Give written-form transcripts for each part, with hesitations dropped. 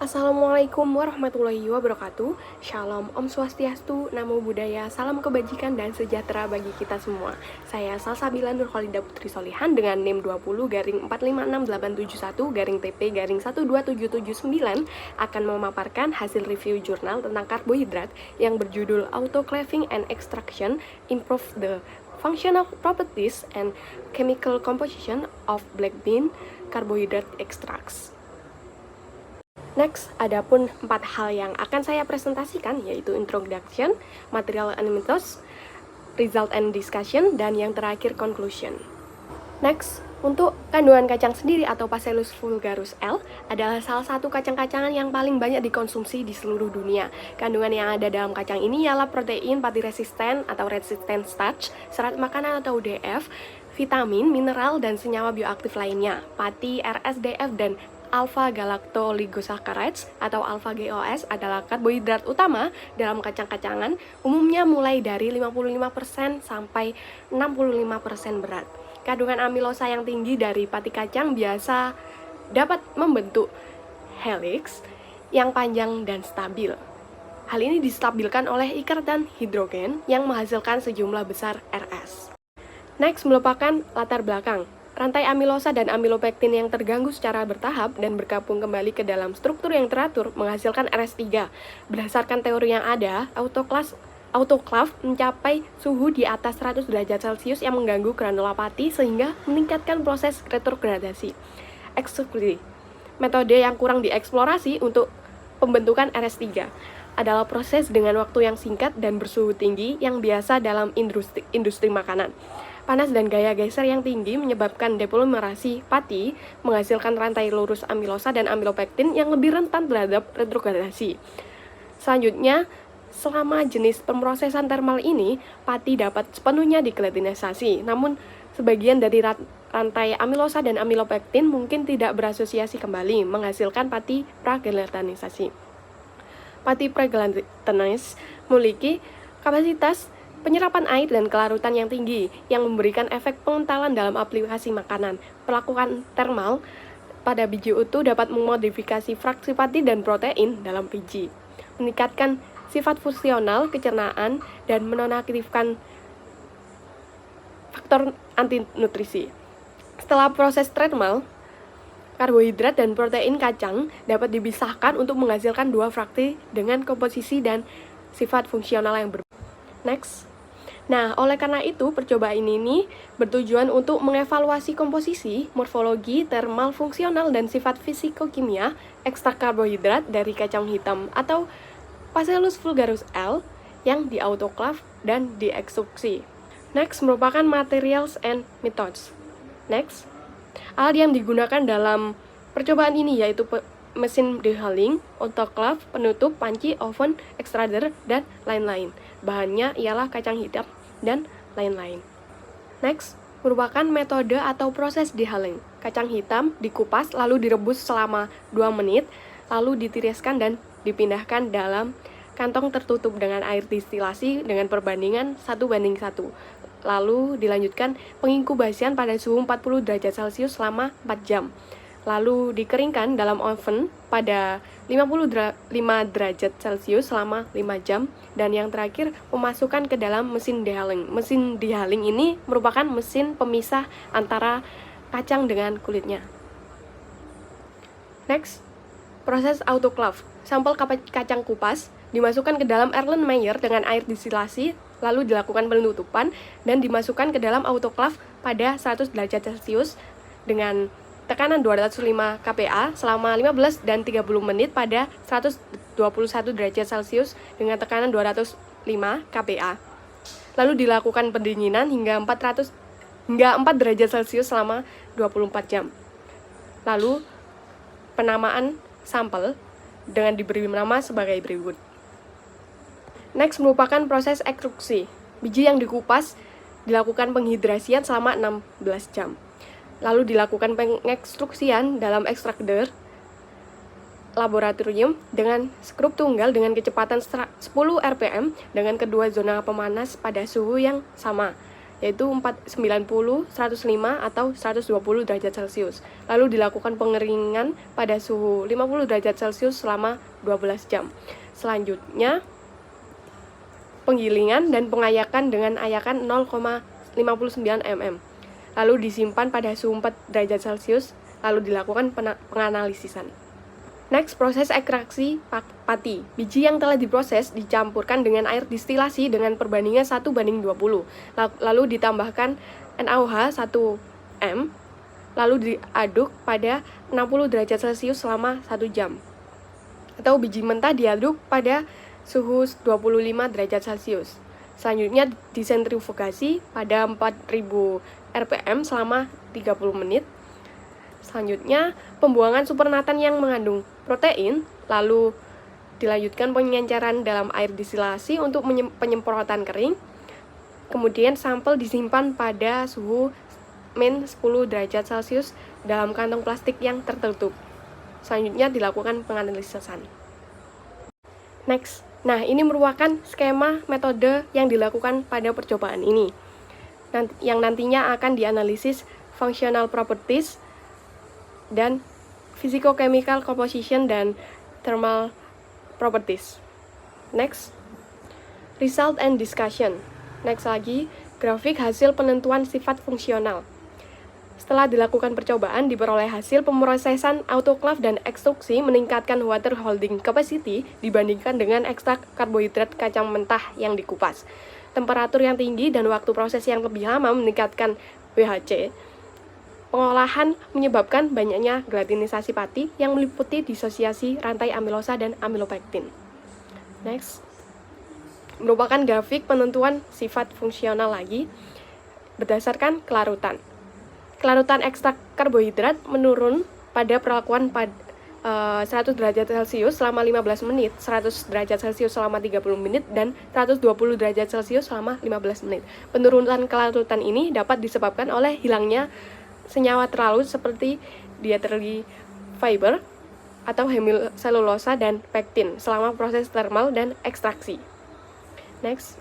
Assalamualaikum warahmatullahi wabarakatuh. Shalom, Om Swastiastu, Namo Buddhaya, salam kebajikan dan sejahtera bagi kita semua. Saya Salsabila Nurkholida Putri Solihan dengan NIM 20-456871-TP-12779 akan memaparkan hasil review jurnal tentang karbohidrat yang berjudul Autoclaving and Extraction Improve the Functional Properties and Chemical Composition of Black Bean Carbohydrate Extracts. Next, adapun 4 hal yang akan saya presentasikan, yaitu introduction, material and methods, result and discussion, dan yang terakhir conclusion. Next, untuk kandungan kacang sendiri atau Pacellus vulgarus L adalah salah satu kacang-kacangan yang paling banyak dikonsumsi di seluruh dunia. Kandungan yang ada dalam kacang ini ialah protein, pati resisten atau resistant starch, serat makanan atau DF, vitamin, mineral, dan senyawa bioaktif lainnya, pati, RSDF, dan alpha-galactoligosaccharides atau alpha-GOS adalah karbohidrat utama dalam kacang-kacangan, umumnya mulai dari 55% sampai 65% berat. Kandungan amilosa yang tinggi dari pati kacang biasa dapat membentuk helix yang panjang dan stabil. Hal ini distabilkan oleh ikatan hidrogen yang menghasilkan sejumlah besar RS. Next, merupakan latar belakang. Rantai amilosa dan amilopektin yang terganggu secara bertahap dan bergabung kembali ke dalam struktur yang teratur menghasilkan RS3. Berdasarkan teori yang ada, autoclave mencapai suhu di atas 100 derajat Celcius yang mengganggu granulopati sehingga meningkatkan proses retrogradasi. Eksekusi. Metode yang kurang dieksplorasi untuk pembentukan RS3 adalah proses dengan waktu yang singkat dan bersuhu tinggi yang biasa dalam industri makanan. Panas dan gaya geser yang tinggi menyebabkan depolimerasi pati menghasilkan rantai lurus amilosa dan amilopektin yang lebih rentan terhadap retrogradasi. Selanjutnya, selama jenis pemrosesan termal ini, pati dapat sepenuhnya dikeletinisasi. Namun, sebagian dari rantai amilosa dan amilopektin mungkin tidak berasosiasi kembali, menghasilkan pati pragelatinisasi. Pati pragelatinis memiliki kapasitas penyerapan air dan kelarutan yang tinggi yang memberikan efek pengentalan dalam aplikasi makanan. Perlakuan termal pada biji utuh dapat memodifikasi fraksi pati dan protein dalam biji, meningkatkan sifat fungsional kecernaan, dan menonaktifkan faktor antinutrisi. Setelah proses termal, karbohidrat dan protein kacang dapat dipisahkan untuk menghasilkan 2 fraksi dengan komposisi dan sifat fungsional yang berbeda. Next. Nah, oleh karena itu, percobaan ini bertujuan untuk mengevaluasi komposisi, morfologi, termal, fungsional, dan sifat fisikokimia ekstrak karbohidrat dari kacang hitam atau Pacellus vulgarus L yang diautoclave dan diekstruksi. Next, merupakan materials and methods. Next, alat yang digunakan dalam percobaan ini yaitu mesin dehulling, autoclave, penutup, panci, oven, extruder, dan lain-lain. Bahannya ialah kacang hitam dan lain-lain. Next, merupakan metode atau proses dehulling. Kacang hitam dikupas lalu direbus selama 2 menit, lalu ditiriskan dan dipindahkan dalam kantong tertutup dengan air distilasi dengan perbandingan 1:1. Lalu dilanjutkan penginkubasian pada suhu 40 derajat Celcius selama 4 jam. Lalu dikeringkan dalam oven pada 55 derajat Celcius selama 5 jam, dan yang terakhir memasukkan ke dalam mesin dehulling. Mesin dehulling ini merupakan mesin pemisah antara kacang dengan kulitnya. Next, proses autoclave. Sampel kacang kupas dimasukkan ke dalam Erlenmeyer dengan air distilasi, lalu dilakukan penutupan dan dimasukkan ke dalam autoclave pada 100 derajat Celcius dengan tekanan 205 kPa selama 15 dan 30 menit pada 121 derajat Celcius dengan tekanan 205 kPa. Lalu dilakukan pendinginan hingga 4 derajat Celcius selama 24 jam. Lalu penamaan sampel dengan diberi nama sebagai berikut. Next, merupakan proses ekstruksi. Biji yang dikupas dilakukan penghidrasian selama 16 jam. Lalu dilakukan pengekstruksian dalam ekstraktor laboratorium dengan skrup tunggal dengan kecepatan 10 rpm dengan kedua zona pemanas pada suhu yang sama, yaitu 90, 105, atau 120 derajat Celcius. Lalu dilakukan pengeringan pada suhu 50 derajat Celcius selama 12 jam. Selanjutnya, penggilingan dan pengayakan dengan ayakan 0,59 mm. Lalu disimpan pada suhu 4 derajat Celcius, lalu dilakukan penganalisisan. Next, proses ekstraksi pati. Biji yang telah diproses dicampurkan dengan air distilasi dengan perbandingan 1:20. Lalu ditambahkan NaOH 1 m, lalu diaduk pada 60 derajat Celcius selama 1 jam. Atau biji mentah diaduk pada suhu 25 derajat Celcius. Selanjutnya disentrifugasi pada 4000 rpm selama 30 menit. Selanjutnya, pembuangan supernatan yang mengandung protein, lalu dilanjutkan pengenceran dalam air distilasi untuk penyemprotan kering. Kemudian sampel disimpan pada suhu -10 derajat Celcius dalam kantong plastik yang tertutup. Selanjutnya dilakukan penganalisan. Next, nah ini merupakan skema metode yang dilakukan pada percobaan ini, yang nantinya akan dianalisis functional properties dan physicochemical composition dan thermal properties. Next, result and discussion. Next lagi, grafik hasil penentuan sifat fungsional. Setelah dilakukan percobaan, diperoleh hasil pemrosesan autoclave dan ekstruksi meningkatkan water holding capacity dibandingkan dengan ekstrak karbohidrat kacang mentah yang dikupas. Temperatur yang tinggi dan waktu proses yang lebih lama meningkatkan WHC. Pengolahan menyebabkan banyaknya gelatinisasi pati yang meliputi disosiasi rantai amilosa dan amilopektin. Next, merupakan grafik penentuan sifat fungsional lagi berdasarkan kelarutan. Kelarutan ekstrak karbohidrat menurun pada perlakuan 100 derajat Celcius selama 15 menit, 100 derajat Celcius selama 30 menit, dan 120 derajat Celcius selama 15 menit. Penurunan kelarutan ini dapat disebabkan oleh hilangnya senyawa terlarut seperti dieterly fiber atau hemiselulosa dan pektin selama proses termal dan ekstraksi. Next.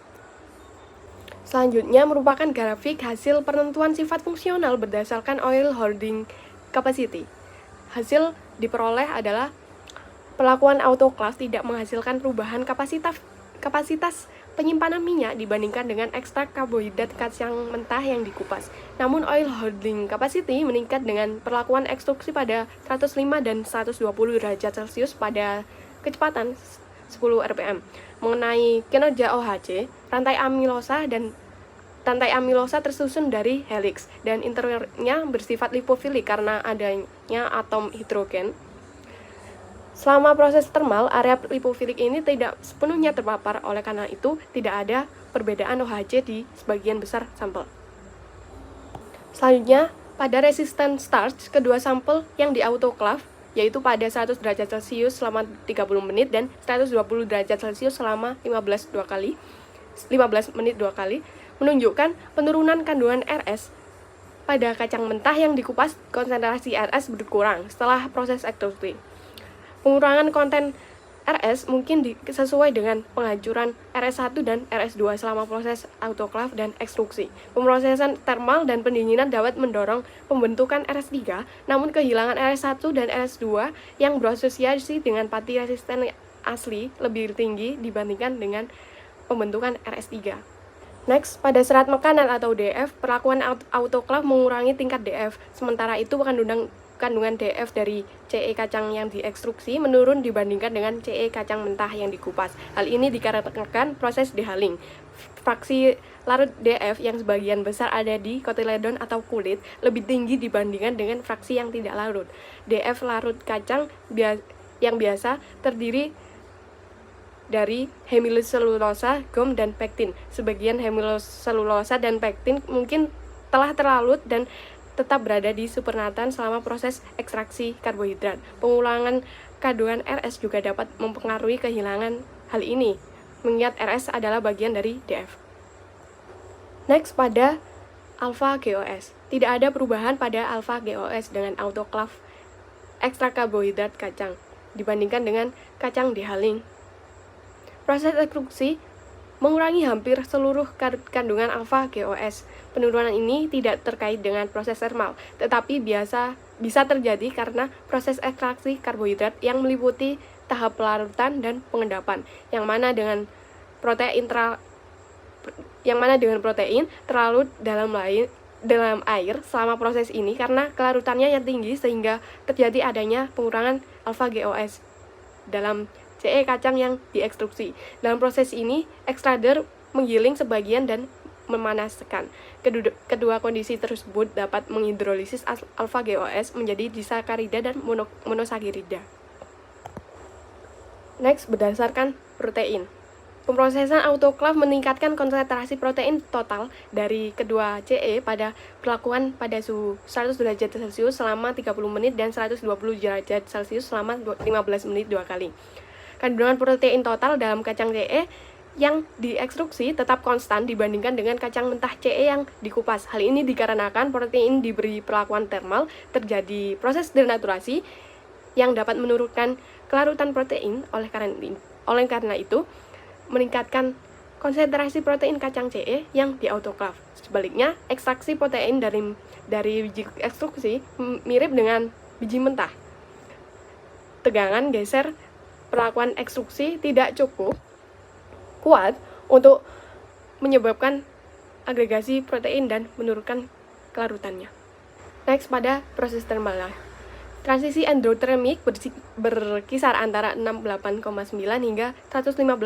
Selanjutnya merupakan grafik hasil penentuan sifat fungsional berdasarkan oil holding capacity. Hasil diperoleh adalah perlakuan autoclave tidak menghasilkan perubahan kapasitas penyimpanan minyak dibandingkan dengan ekstrak karbohidrat kacang mentah yang dikupas. Namun oil holding capacity meningkat dengan perlakuan ekstruksi pada 105 dan 120 derajat Celcius pada kecepatan 10 rpm. Mengenai kinerja OHC, rantai amilosa tersusun dari helix dan interiornya bersifat lipofilik karena adanya atom hidrogen. Selama proses termal, area lipofilik ini tidak sepenuhnya terpapar, oleh karena itu tidak ada perbedaan OHC di sebagian besar sampel. Selanjutnya, pada resistan starch, kedua sampel yang di autoclave, yaitu pada 100 derajat Celcius selama 30 menit dan 120 derajat Celcius selama 15 menit 2 kali, menunjukkan penurunan kandungan RS. Pada kacang mentah yang dikupas, konsentrasi RS berkurang setelah proses ekstruksi. Pengurangan konten RS mungkin sesuai dengan penghancuran RS1 dan RS2 selama proses autoclave dan ekstruksi. Pemrosesan termal dan pendinginan dapat mendorong pembentukan RS3, namun kehilangan RS1 dan RS2 yang berasosiasi dengan pati resisten asli lebih tinggi dibandingkan dengan pembentukan RS3. Next, pada serat makanan atau DF, perlakuan autoclave mengurangi tingkat DF, sementara itu kandungan DF dari CE kacang yang diekstruksi menurun dibandingkan dengan CE kacang mentah yang dikupas. Hal ini dikarenakan proses dehaling. Fraksi larut DF yang sebagian besar ada di kotiledon atau kulit lebih tinggi dibandingkan dengan fraksi yang tidak larut. DF larut kacang yang biasa terdiri dari hemiselulosa, gum, dan pektin. Sebagian hemiselulosa dan pektin mungkin telah terlarut dan tetap berada di supernatan selama proses ekstraksi karbohidrat. Pengulangan kandungan RS juga dapat mempengaruhi kehilangan hal ini, mengingat RS adalah bagian dari DF. Next, pada alpha GOS. Tidak ada perubahan pada alpha GOS dengan autoclave ekstrak karbohidrat kacang dibandingkan dengan kacang dehaling. Proses ekstruksi mengurangi hampir seluruh kandungan alfa GOS. Penurunan ini tidak terkait dengan proses termal, tetapi bisa terjadi karena proses ekstraksi karbohidrat yang meliputi tahap pelarutan dan pengendapan, yang mana dengan protein terlarut dalam air selama proses ini karena kelarutannya yang tinggi sehingga terjadi adanya pengurangan alfa GOS dalam CE kacang yang diekstruksi. Dalam proses ini, ekstrader menggiling sebagian dan memanaskan. Kedua kondisi tersebut dapat menghidrolisis alfa GOS menjadi disakarida dan monosakirida. Next, berdasarkan protein. Pemrosesan autoklaf meningkatkan konsentrasi protein total dari kedua CE pada perlakuan pada suhu 100 derajat Celcius selama 30 menit dan 120 derajat Celcius selama 15 menit 2 kali. Kandungan protein total dalam kacang CE yang diekstruksi tetap konstan dibandingkan dengan kacang mentah CE yang dikupas. Hal ini dikarenakan protein diberi perlakuan termal, terjadi proses denaturasi yang dapat menurunkan kelarutan protein. Oleh karena itu, meningkatkan konsentrasi protein kacang CE yang di autoklaf. Sebaliknya, ekstraksi protein dari biji ekstruksi mirip dengan biji mentah. Tegangan geser perlakuan ekstruksi tidak cukup kuat untuk menyebabkan agregasi protein dan menurunkan kelarutannya. Next, pada proses termal. Transisi endotermik berkisar antara 68,9 hingga 115,9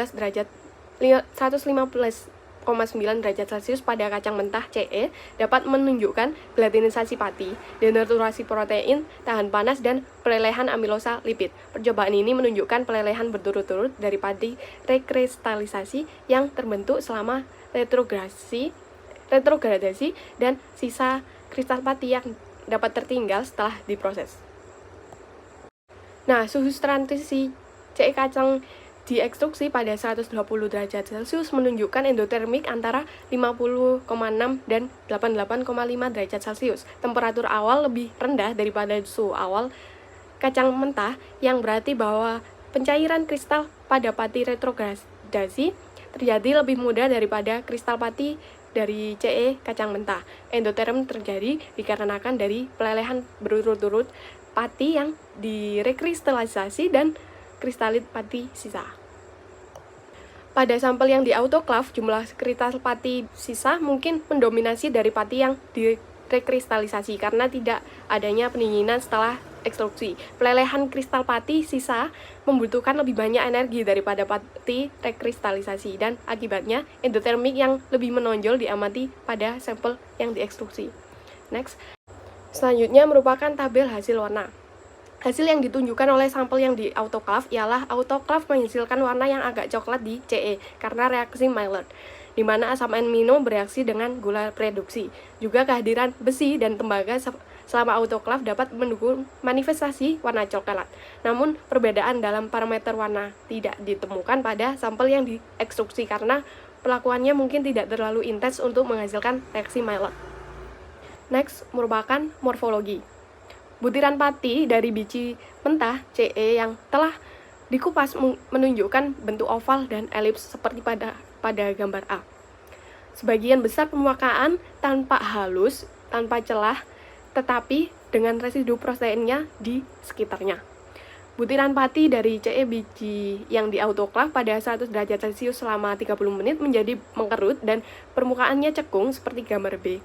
derajat Celcius pada kacang mentah CE dapat menunjukkan gelatinisasi pati, denaturasi protein, tahan panas, dan pelelehan amilosa lipid. Percobaan ini menunjukkan pelelehan berturut-turut dari pati rekristalisasi yang terbentuk selama retrogradasi dan sisa kristal pati yang dapat tertinggal setelah diproses. Nah, suhu transisi CE kacang diekstruksi pada 120 derajat Celcius menunjukkan endotermik antara 50,6 dan 88,5 derajat Celcius. Temperatur awal lebih rendah daripada suhu awal kacang mentah, yang berarti bahwa pencairan kristal pada pati retrogradasi terjadi lebih mudah daripada kristal pati dari CE kacang mentah. Endoterm terjadi dikarenakan dari pelelehan berturut-turut pati yang direkristalisasi dan kristalit pati sisa. Pada sampel yang di autoklaf, jumlah kristal pati sisa mungkin mendominasi dari pati yang direkristalisasi karena tidak adanya pendinginan setelah ekstruksi. Pelelehan kristal pati sisa membutuhkan lebih banyak energi daripada pati rekristalisasi dan akibatnya endotermik yang lebih menonjol diamati pada sampel yang diekstruksi. Next. Selanjutnya merupakan tabel hasil warna. Hasil yang ditunjukkan oleh sampel yang di autoklaf ialah autoklaf menghasilkan warna yang agak coklat di CE karena reaksi Maillard, di mana asam amino bereaksi dengan gula reduksi. Juga kehadiran besi dan tembaga selama autoklaf dapat mendukung manifestasi warna coklat. Namun, perbedaan dalam parameter warna tidak ditemukan pada sampel yang diekstruksi karena perlakuannya mungkin tidak terlalu intens untuk menghasilkan reaksi Maillard. Next, merupakan morfologi. Butiran pati dari biji mentah CE yang telah dikupas menunjukkan bentuk oval dan elips seperti pada gambar A. Sebagian besar permukaan tanpa halus, tanpa celah, tetapi dengan residu proteinnya di sekitarnya. Butiran pati dari CE biji yang di autoklaf pada 100 derajat Celcius selama 30 menit menjadi mengkerut dan permukaannya cekung seperti gambar B.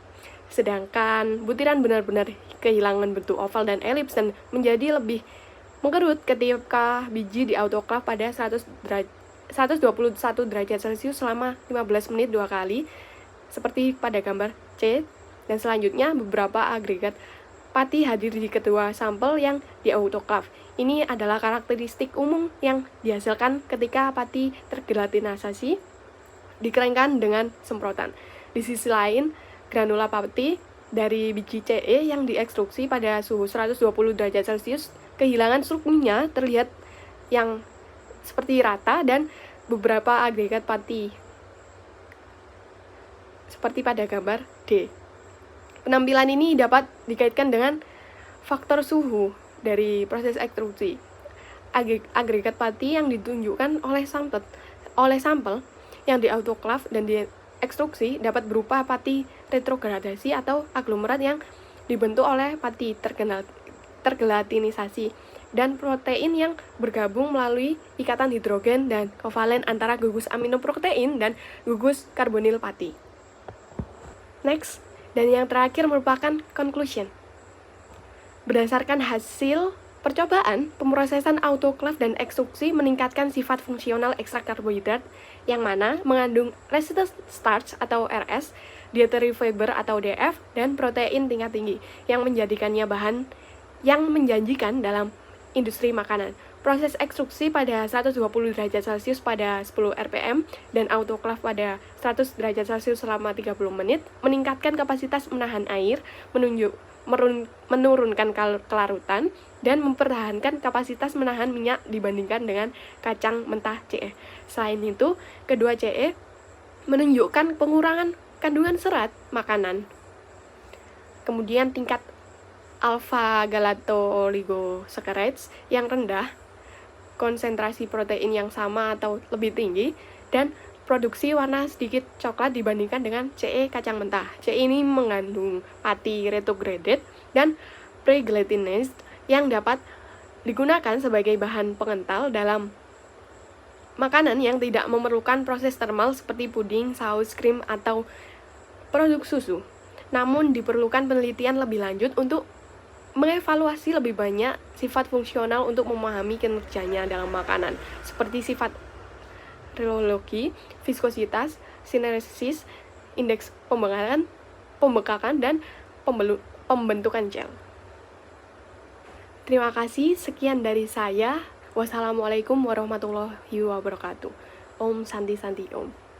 Sedangkan butiran benar-benar kehilangan bentuk oval dan elips dan menjadi lebih mengkerut ketika biji di autoklaf pada 121 derajat Celcius selama 15 menit 2 kali seperti pada gambar C. Dan selanjutnya beberapa agregat pati hadir di kedua sampel yang di autoklaf. Ini adalah karakteristik umum yang dihasilkan ketika pati tergelatinisasi dikeringkan dengan semprotan. Di sisi lain, granula pati dari biji CE yang diekstruksi pada suhu 120 derajat Celcius, kehilangan strukturnya terlihat yang seperti rata dan beberapa agregat pati seperti pada gambar D. Penampilan ini dapat dikaitkan dengan faktor suhu dari proses ekstruksi. Agregat pati yang ditunjukkan oleh sampel yang di autoclave dan di ekstruksi dapat berupa pati retrogradasi atau aglomerat yang dibentuk oleh pati tergelatinisasi dan protein yang bergabung melalui ikatan hidrogen dan kovalen antara gugus aminoprotein dan gugus karbonil pati. Next, dan yang terakhir merupakan conclusion. Berdasarkan hasil percobaan, pemrosesan autoclave dan ekstruksi meningkatkan sifat fungsional ekstrak karbohidrat yang mana mengandung resistant starch atau RS, dietary fiber atau DF, dan protein tingkat tinggi yang menjadikannya bahan yang menjanjikan dalam industri makanan. Proses ekstruksi pada 120 derajat Celcius pada 10 rpm dan autoclave pada 100 derajat Celcius selama 30 menit meningkatkan kapasitas menahan air, menurunkan kelarutan, dan mempertahankan kapasitas menahan minyak dibandingkan dengan kacang mentah CE. Selain itu, kedua CE menunjukkan pengurangan kandungan serat makanan. Kemudian tingkat alpha galactooligosaccharides yang rendah, konsentrasi protein yang sama atau lebih tinggi, dan produksi warna sedikit coklat dibandingkan dengan CE kacang mentah. CE ini mengandung pati retrograded dan pregelatinase yang dapat digunakan sebagai bahan pengental dalam makanan yang tidak memerlukan proses termal seperti puding, saus, krim, atau produk susu. Namun diperlukan penelitian lebih lanjut untuk mengevaluasi lebih banyak sifat fungsional untuk memahami kinerjanya dalam makanan, seperti sifat rheologi, viskositas, sineresis, indeks pembekakan, dan pembentukan gel. Terima kasih, sekian dari saya. Wassalamualaikum warahmatullahi wabarakatuh. Om Santi Santi Om.